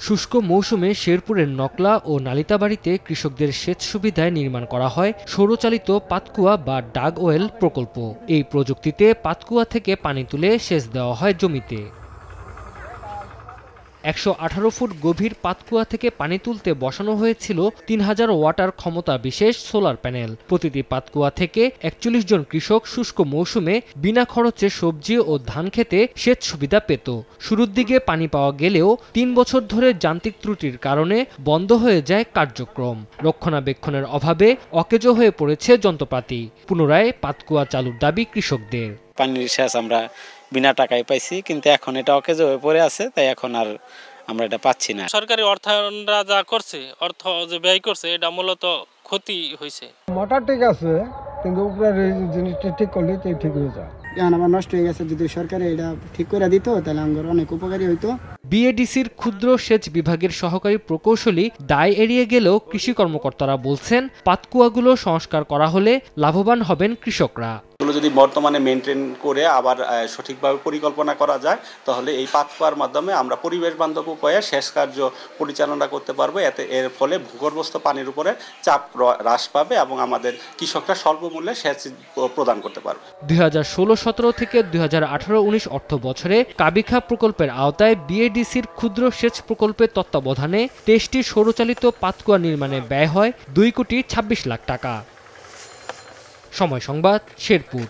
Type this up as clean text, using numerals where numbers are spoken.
শুষ্ক মৌসুমে শেরপুরের নকলা ও নালিতাবাড়িতে কৃষকদের সেচ সুবিধায় নির্মাণ করা হয় সৌরচালিত পাতকুয়া বা ডাগ ওয়েল প্রকল্প। এই প্রযুক্তিতে পাতকুয়া থেকে পানি তুলে সেচ দেওয়া হয় জমিতে। ১১৮ ফুট গভীর পাতকুয়া থেকে পানি তুলতে বসানো হয়েছিল ৩০০০ ওয়াটার ক্ষমতা বিশেষ সোলার প্যানেল। প্রতিটি পাতকুয়া থেকে ৪১ জন কৃষক শুষ্ক মৌসুমে বিনা খরচে সবজি ও ধান খেতে সেচ সুবিধা পেত। শুরুর দিকে পানি পাওয়া গেলেও ৩ বছর ধরে যান্ত্রিক ত্রুটির কারণে বন্ধ হয়ে যায় কার্যক্রম। রক্ষণাবেক্ষণের অভাবে অকেজো হয়ে পড়েছে যন্ত্রপাতি। পুনরায় পাতকুয়া চালুর দাবি কৃষকদের। পানির সেচ আমরা বিনা টাকায় পাইছি, কিন্তু এখন এটা অকেজো হয়ে পড়ে আছে, তাই এখন আর আমরা এটা পাচ্ছি না। সরকারি অর্থায়নরা যা করছে, অর্থ যে ব্যয় করছে, এটা মূলত ক্ষতি হয়েছে। মোটর ঠিক আছে, কিন্তু উপরের জিনিসটা ঠিক করলে তো ঠিক হয়ে যায়। এখন আমার নষ্ট হয়ে গেছে, যদি সরকারে এটা ঠিক করে দিত তাহলে আমার অনেক উপকারী হইতো। বিএডিসির ক্ষুদ্র সেচ বিভাগের সহকারী প্রকৌশলী দায় এড়িয়ে গেলেও কৃষি কর্মকর্তারা বলছেন পাতকুয়াগুলো সংস্কার করা হলে লাভবান হবেন কৃষকরা। এগুলো যদি বর্তমানে মেনটেন করে আবার সঠিকভাবে পরিকল্পনা করা যায়, তাহলে এই পাতকুয়ার মাধ্যমে আমরা পরিবেশ বান্ধব উপায়ে সেচ কার্য পরিচালনা করতে পারবো। এর ফলে ভূগর্ভস্থ পানির উপরে চাপ হ্রাস পাবে এবং আমাদের কৃষকরা স্বল্প মূল্যে সেচ প্রদান করতে পারবে। 2016-17 থেকে 2018-19 অর্থ বছরে কাবিখা প্রকল্পের আওতায় বিএডিসির ক্ষুদ্র সেচ প্রকল্পের তত্ত্বাবধানে 23টি সৌরচালিত পাতকুয়া নির্মাণে ব্যয় হয় 2 কোটি 26 লাখ টাকা। সময় সংবাদ, শেরপুর।